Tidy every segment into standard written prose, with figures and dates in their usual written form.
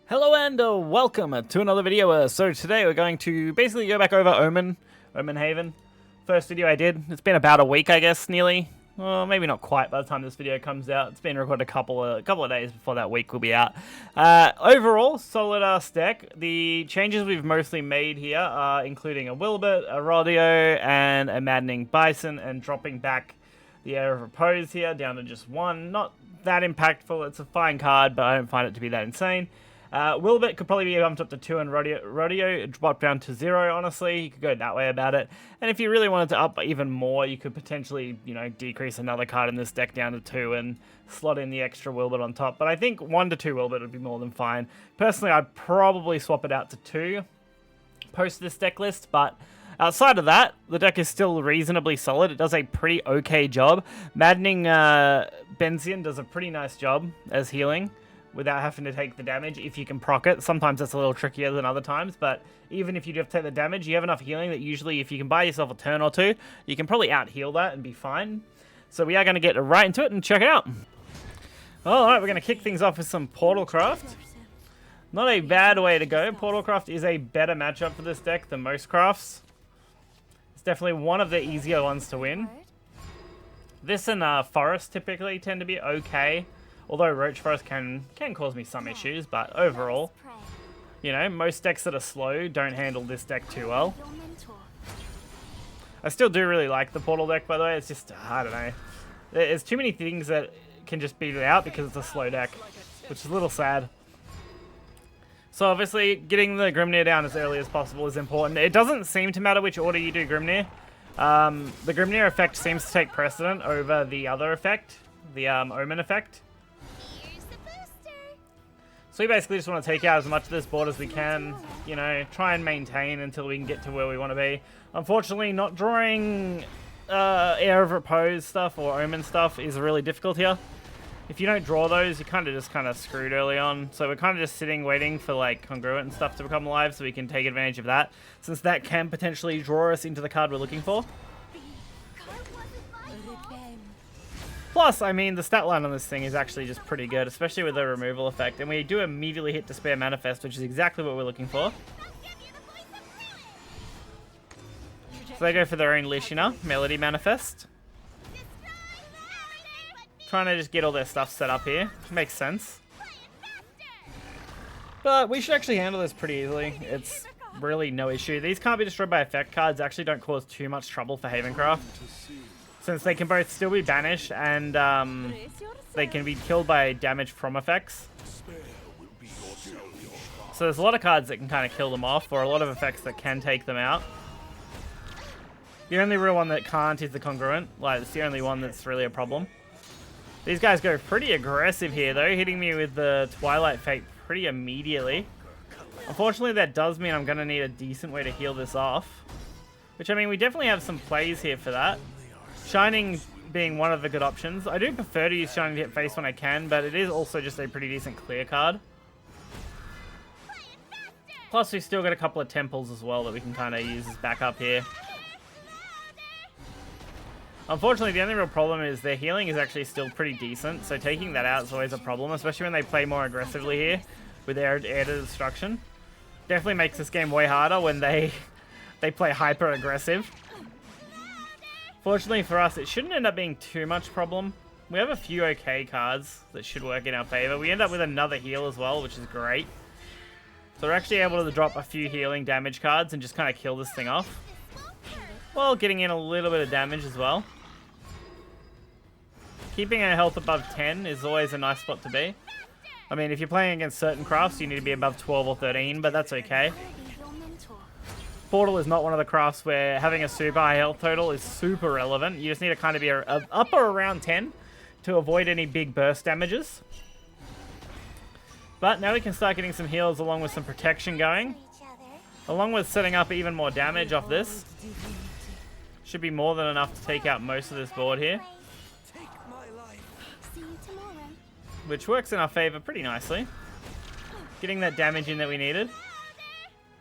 Hello and welcome to another video. So today we're going to basically go back over Omen Haven. First video I did. It's been about a week, I guess, nearly. Well, maybe not quite by the time this video comes out. It's been recorded a couple of days before that week will be out. Overall, solid ass deck. The changes we've mostly made here are including a Wilbert, a Rodeo, and a Maddening Bison, and dropping back the Heir of Repose here down to just one. Not that impactful. It's a fine card, but I don't find it to be that insane. Wilbert could probably be bumped up to 2 and Rodeo dropped down to 0, honestly. You could go that way about it. And if you really wanted to up even more, you could potentially, decrease another card in this deck down to 2 and slot in the extra Wilbert on top. But I think 1 to 2 Wilbert would be more than fine. Personally, I'd probably swap it out to 2 post this deck list, but outside of that, the deck is still reasonably solid. It does a pretty okay job. Maddening Benzian does a pretty nice job as healing without having to take the damage if you can proc it. Sometimes that's a little trickier than other times, but even if you do have to take the damage, you have enough healing that usually if you can buy yourself a turn or two, you can probably out-heal that and be fine. So we are going to get right into it and check it out. Alright, we're going to kick things off with some Portalcraft. Not a bad way to go. Portalcraft is a better matchup for this deck than most crafts. It's definitely one of the easier ones to win. This and Forest typically tend to be okay. Although Roach Forest can cause me some issues, but overall, most decks that are slow don't handle this deck too well. I still do really like the Portal deck, by the way. It's just, I don't know. There's too many things that can just beat it out because it's a slow deck, which is a little sad. So obviously, getting the Grimnir down as early as possible is important. It doesn't seem to matter which order you do Grimnir. The Grimnir effect seems to take precedent over the other effect, the Omen effect. So we basically just want to take out as much of this board as we can, try and maintain until we can get to where we want to be. Unfortunately, not drawing Heir of Repose stuff or Omen stuff is really difficult here. If you don't draw those, you're kind of screwed early on. So we're kind of just sitting waiting for Congruent and stuff to become alive so we can take advantage of that, since that can potentially draw us into the card we're looking for. Plus, I mean, the stat line on this thing is actually just pretty good, especially with the removal effect. And we do immediately hit Despair Manifest, which is exactly what we're looking for. So they go for their own Lishina, Melody Manifest. Trying to just get all their stuff set up here. Makes sense. But we should actually handle this pretty easily. It's really no issue. These can't be destroyed by effect cards. Actually don't cause too much trouble for Havencraft, since they can both still be banished and they can be killed by damage from effects. So there's a lot of cards that can kind of kill them off, or a lot of effects that can take them out. The only real one that can't is the Congruent. It's the only one that's really a problem. These guys go pretty aggressive here though, hitting me with the Twilight Fate pretty immediately. Unfortunately, that does mean I'm going to need a decent way to heal this off. Which, I mean, we definitely have some plays here for that. Shining being one of the good options. I do prefer to use Shining to hit face when I can, but it is also just a pretty decent clear card. Plus, we've still got a couple of temples as well that we can kind of use as backup here. Unfortunately, the only real problem is their healing is actually still pretty decent, so taking that out is always a problem, especially when they play more aggressively here with Heir to Destruction. Definitely makes this game way harder when they play hyper aggressive. Fortunately for us, it shouldn't end up being too much problem. We have a few okay cards that should work in our favor. We end up with another heal as well, which is great. So we're actually able to drop a few healing damage cards and just kind of kill this thing off, while getting in a little bit of damage as well. Keeping our health above 10 is always a nice spot to be. I mean, if you're playing against certain crafts, you need to be above 12 or 13, but that's okay. Portal is not one of the crafts where having a super high health total is super relevant. You just need to kind of be up or around 10 to avoid any big burst damages. But now we can start getting some heals along with some protection going, along with setting up even more damage off this. Should be more than enough to take out most of this board here, which works in our favor pretty nicely. Getting that damage in that we needed.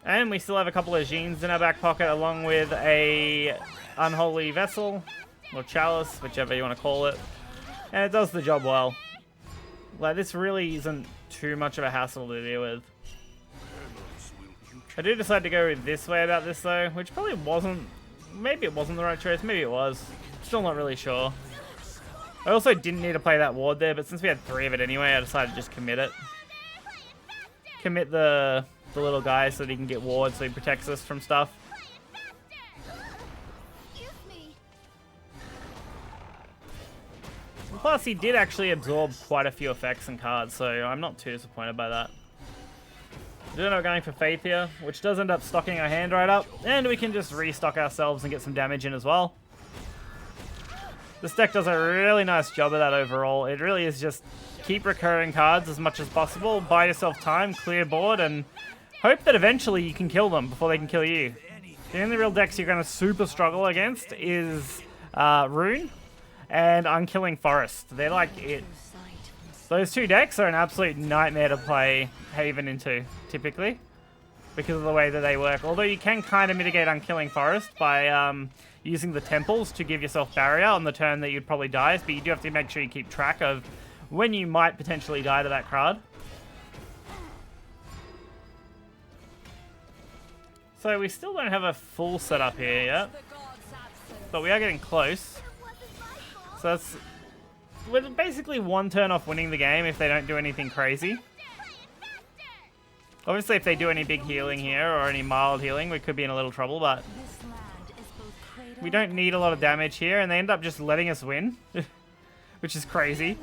And we still have a couple of Jeans in our back pocket, along with a Unholy Vessel, or Chalice, whichever you want to call it. And it does the job well. This really isn't too much of a hassle to deal with. I did decide to go this way about this though, which probably wasn't, maybe it wasn't the right choice, maybe it was. Still not really sure. I also didn't need to play that ward there, but since we had 3 of it anyway, I decided to just commit it. Commit the little guy so that he can get ward so he protects us from stuff. Plus, he did actually absorb quite a few effects and cards, so I'm not too disappointed by that. We do end up going for Faith here, which does end up stocking our hand right up, and we can just restock ourselves and get some damage in as well. This deck does a really nice job of that overall. It really is just keep recurring cards as much as possible, buy yourself time, clear board, and hope that eventually you can kill them before they can kill you. The only real decks you're going to super struggle against is Rune and Unkilling Forest. They're like it. Those 2 decks are an absolute nightmare to play Haven into, typically, because of the way that they work. Although you can kind of mitigate Unkilling Forest by using the temples to give yourself barrier on the turn that you'd probably die, but you do have to make sure you keep track of when you might potentially die to that card. So we still don't have a full setup here yet, but we are getting close. So we're basically 1 turn off winning the game if they don't do anything crazy. Obviously, if they do any big healing here or any mild healing, we could be in a little trouble, but we don't need a lot of damage here, and they end up just letting us win, which is crazy.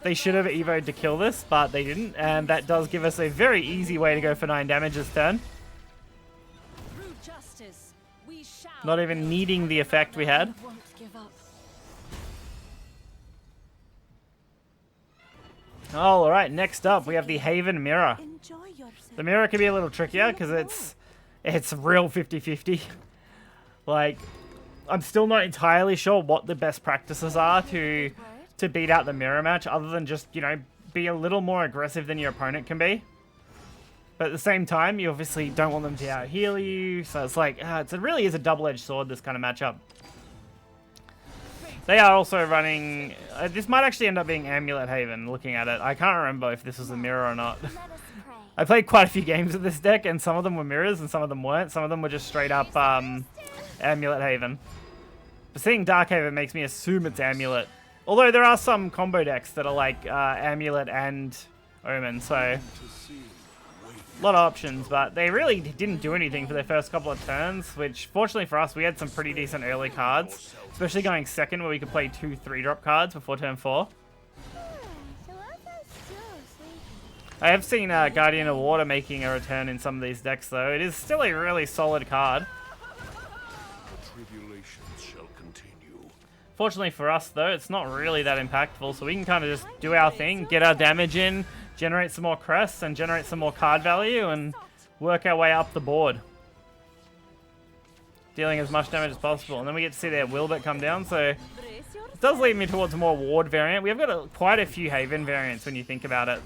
They should have evoed to kill this, but they didn't, and that does give us a very easy way to go for 9 damage this turn. Not even needing the effect we had. Alright, next up we have the Haven Mirror. The mirror can be a little trickier because it's real 50-50. Like, I'm still not entirely sure what the best practices are to beat out the mirror match, other than just, you know, be a little more aggressive than your opponent can be. But at the same time, you obviously don't want them to out-heal you, so it's like, it really is a double-edged sword, this kind of matchup. They are also running... this might actually end up being Amulet Haven, looking at it. I can't remember if this was a mirror or not. I played quite a few games of this deck, and some of them were mirrors, and some of them weren't. Some of them were just straight-up Amulet Haven. But seeing Dark Haven makes me assume it's Amulet. Although there are some combo decks that are like Amulet and Omen, so... a lot of options, but they really didn't do anything for their first couple of turns, which, fortunately for us, we had some pretty decent early cards, especially going second where we could play 2 3-drop cards before turn 4. I have seen Guardian of Water making a return in some of these decks, though. It is still a really solid card. Fortunately for us, though, it's not really that impactful, so we can kind of just do our thing, get our damage in, generate some more crests, and generate some more card value, and work our way up the board. Dealing as much damage as possible. And then we get to see their Wilbert come down, so it does lead me towards a more ward variant. We've got quite a few Haven variants when you think about it.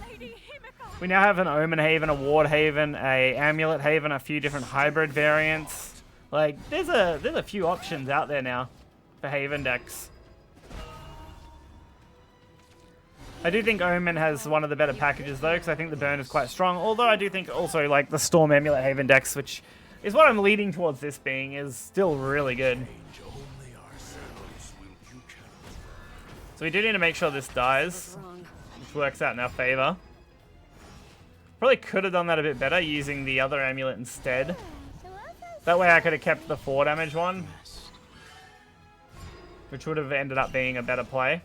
We now have an Omen Haven, a Ward Haven, a Amulet Haven, a few different hybrid variants. Like, there's a few options out there now for Haven decks. I do think Omen has one of the better packages though, because I think the burn is quite strong. Although I do think also like the Storm Amulet Haven decks, which is what I'm leading towards this being, is still really good. So we do need to make sure this dies, which works out in our favor. Probably could have done that a bit better using the other amulet instead. That way I could have kept the 4 damage one, which would have ended up being a better play.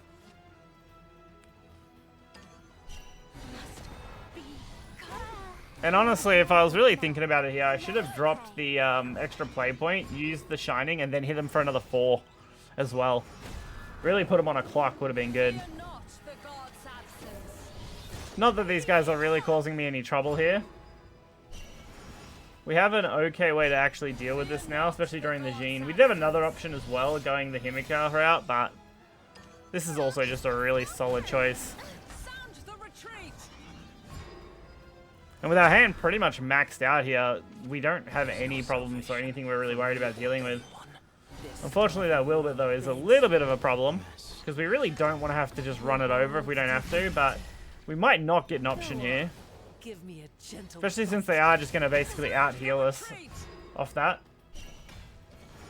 And honestly, if I was really thinking about it here, I should have dropped the extra play point, used the Shining, and then hit him for another 4 as well. Really put him on a clock would have been good. Not that these guys are really causing me any trouble here. We have an okay way to actually deal with this now, especially during the Jean. We did have another option as well, going the Himika route, but this is also just a really solid choice. And with our hand pretty much maxed out here, we don't have any problems or anything we're really worried about dealing with. Unfortunately, that Wilbert, though, is a little bit of a problem, because we really don't want to have to just run it over if we don't have to, but we might not get an option here. Give me a gentle Especially since they are just going to basically out-heal us off that.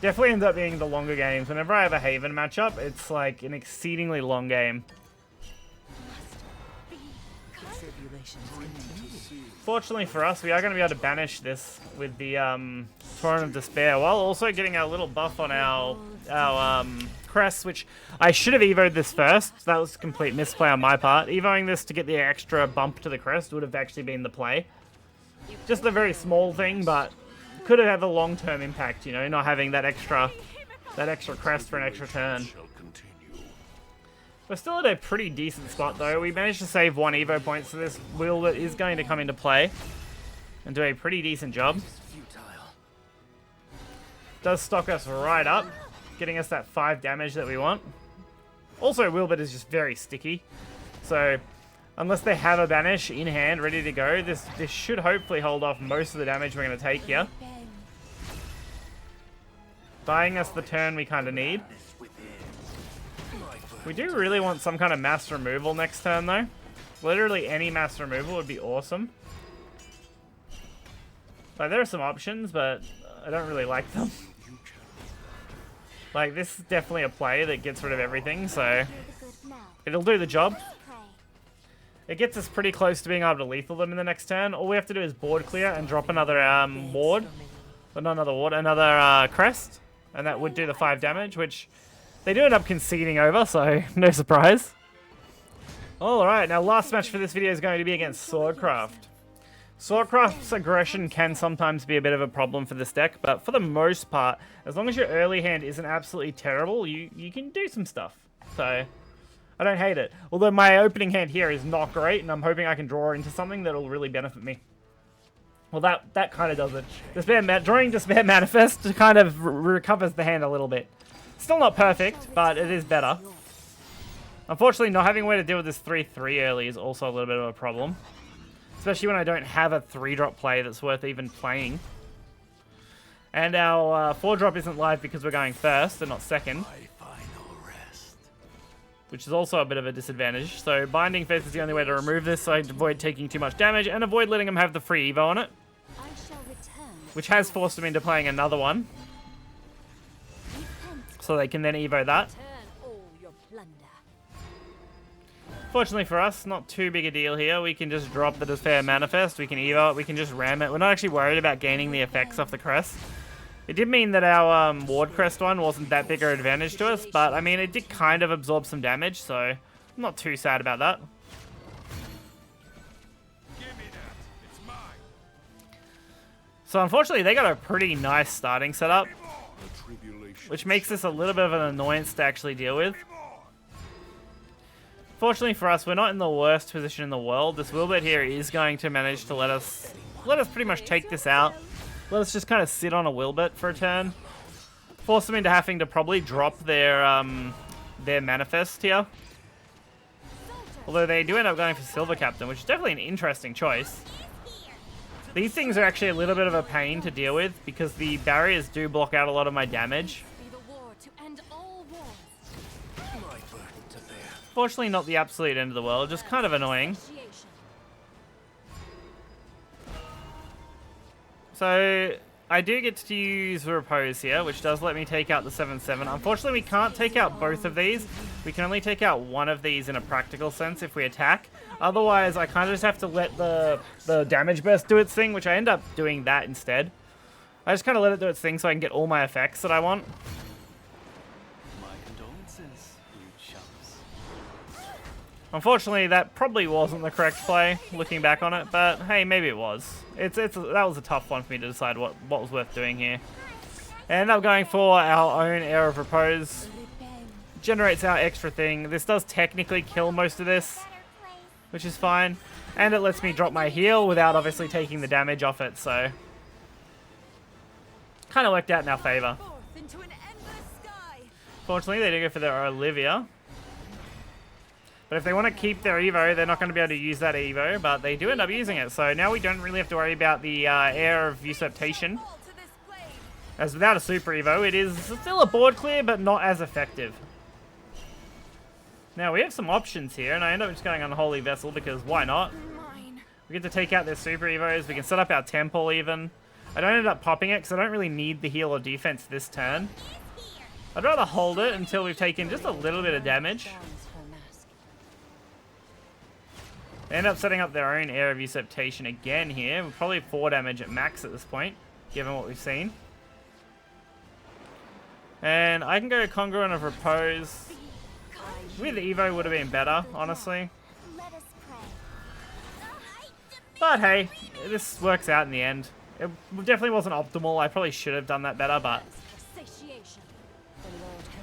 Definitely ends up being the longer games. Whenever I have a Haven matchup, it's like an exceedingly long game. Fortunately for us, we are going to be able to banish this with the Torrent of Despair, while also getting a little buff on our crest, which I should have evoed this first. That was a complete misplay on my part. Evoing this to get the extra bump to the crest would have actually been the play. Just a very small thing, but could have had a long-term impact, you know, not having that extra crest for an extra turn. We're still at a pretty decent spot though. We managed to save 1 evo point, so this wheel that is going to come into play and do a pretty decent job. Does stock us right up, getting us that 5 damage that we want. Also, Wilbert is just very sticky, so unless they have a banish in hand ready to go, this should hopefully hold off most of the damage we're going to take here. Buying us the turn we kind of need. We do really want some kind of mass removal next turn though. Literally any mass removal would be awesome. Like, there are some options, but I don't really like them. Like, this is definitely a play that gets rid of everything, so it'll do the job. It gets us pretty close to being able to lethal them in the next turn. All we have to do is board clear and drop another ward. But not another ward, another crest. And that would do the 5 damage, which they do end up conceding over, so no surprise. Alright, now last match for this video is going to be against Swordcraft. Swordcraft's aggression can sometimes be a bit of a problem for this deck, but for the most part, as long as your early hand isn't absolutely terrible, you can do some stuff. So I don't hate it. Although my opening hand here is not great, and I'm hoping I can draw into something that'll really benefit me. Well, that kind of does it. Drawing Despair Manifest kind of recovers the hand a little bit. Still not perfect, but it is better. Unfortunately, not having a way to deal with this 3/3 early is also a little bit of a problem. Especially when I don't have a 3-drop play that's worth even playing. And our 4-drop isn't live because we're going first and not second. Which is also a bit of a disadvantage. So Binding Faith is the only way to remove this so I avoid taking too much damage and avoid letting them have the free Evo on it. Which has forced them into playing another one. So they can then Evo that. Fortunately for us, not too big a deal here. We can just drop the Despair Manifest, we can Evo it, we can just ram it. We're not actually worried about gaining the effects off the crest. It did mean that our Ward Crest one wasn't that big an advantage to us, but I mean, it did kind of absorb some damage, so I'm not too sad about that. So unfortunately, they got a pretty nice starting setup, which makes this a little bit of an annoyance to actually deal with. Fortunately for us, we're not in the worst position in the world. This Wilbert here is going to manage to let us pretty much take this out. Let us just kind of sit on a Wilbert for a turn. Force them into having to probably drop their Manifest here. Although they do end up going for Silver Captain, which is definitely an interesting choice. These things are actually a little bit of a pain to deal with because the barriers do block out a lot of my damage. Fortunately, not the absolute end of the world, just kind of annoying. So, I do get to use Repose here, which does let me take out the 7/7. Unfortunately, we can't take out both of these. We can only take out one of these in a practical sense if we attack. Otherwise, I kind of just have to let the damage burst do its thing, which I end up doing that instead. I just kind of let it do its thing so I can get all my effects that I want. Unfortunately, that probably wasn't the correct play, looking back on it, but hey, maybe it was. That was a tough one for me to decide what was worth doing here. I ended up going for our own Heir of Repose. Generates our extra thing. This does technically kill most of this, which is fine. And it lets me drop my heal without obviously taking the damage off it, so kind of worked out in our favor. Fortunately, they do go for their Olivia. But if they want to keep their Evo, they're not going to be able to use that Evo, but they do end up using it. So now we don't really have to worry about the Heir of Usurpation. As without a Super Evo, it is still a board clear, but not as effective. Now we have some options here, and I end up just going Unholy Vessel because why not? We get to take out their Super Evos. We can set up our Temple even. I don't end up popping it because I don't really need the heal or defense this turn. I'd rather hold it until we've taken just a little bit of damage. They end up setting up their own Air of Usurpation again here. We're probably 4 damage at max at this point, given what we've seen. And I can go Congruent of Repose. With Evo would have been better, honestly. But hey, this works out in the end. It definitely wasn't optimal. I probably should have done that better, but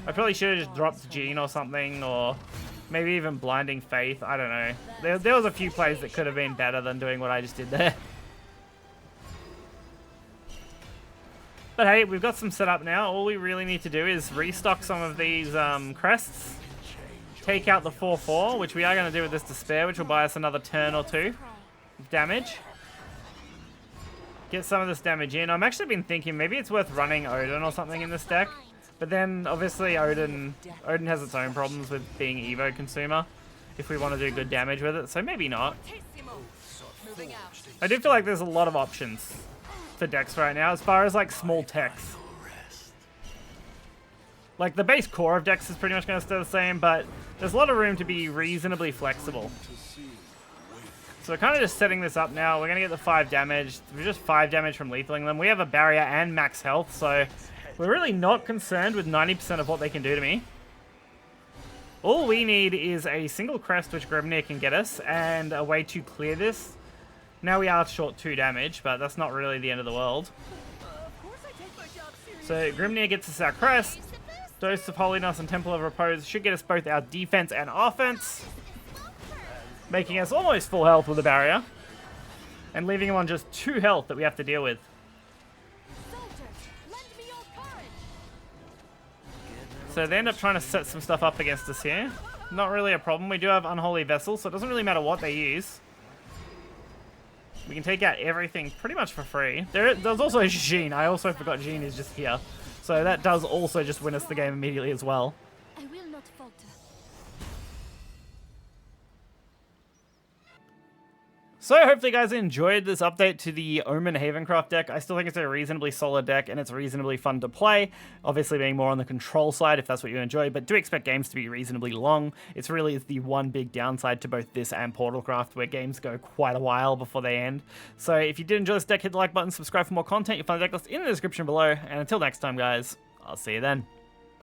I probably should have just dropped Jean or something, or maybe even Blinding Faith. I don't know. There was a few plays that could have been better than doing what I just did there. But hey, we've got some set up now. All we really need to do is restock some of these crests. Take out the 4/4, which we are going to do with this Despair, which will buy us another turn or 2 of damage. Get some of this damage in. I've actually been thinking maybe it's worth running Odin or something in this deck. But then, obviously, Odin has its own problems with being Evo consumer. If we want to do good damage with it, so maybe not. I do feel like there's a lot of options for decks right now, as far as, like, small techs. Like, the base core of decks is pretty much going to stay the same, but there's a lot of room to be reasonably flexible. So we're kind of just setting this up now. We're going to get the 5 damage. We're just 5 damage from lethaling them. We have a barrier and max health, so we're really not concerned with 90% of what they can do to me. All we need is a single crest, which Grimnir can get us, and a way to clear this. Now we are short 2 damage, but that's not really the end of the world. So Grimnir gets us our crest. Dose of Holiness and Temple of Repose should get us both our defense and offense, making us almost full health with a barrier, and leaving him on just 2 health that we have to deal with. So they end up trying to set some stuff up against us here. Not really a problem. We do have Unholy Vessel, so it doesn't really matter what they use. We can take out everything pretty much for free. There's also Jean. I also forgot Jean is just here. So that does also just win us the game immediately as well. I will not falter. So hopefully you guys enjoyed this update to the Omen Havencraft deck. I still think it's a reasonably solid deck and it's reasonably fun to play. Obviously being more on the control side if that's what you enjoy, but do expect games to be reasonably long. It's really the one big downside to both this and Portalcraft, where games go quite a while before they end. So if you did enjoy this deck, hit the like button, subscribe for more content. You'll find the deck list in the description below. And until next time guys, I'll see you then.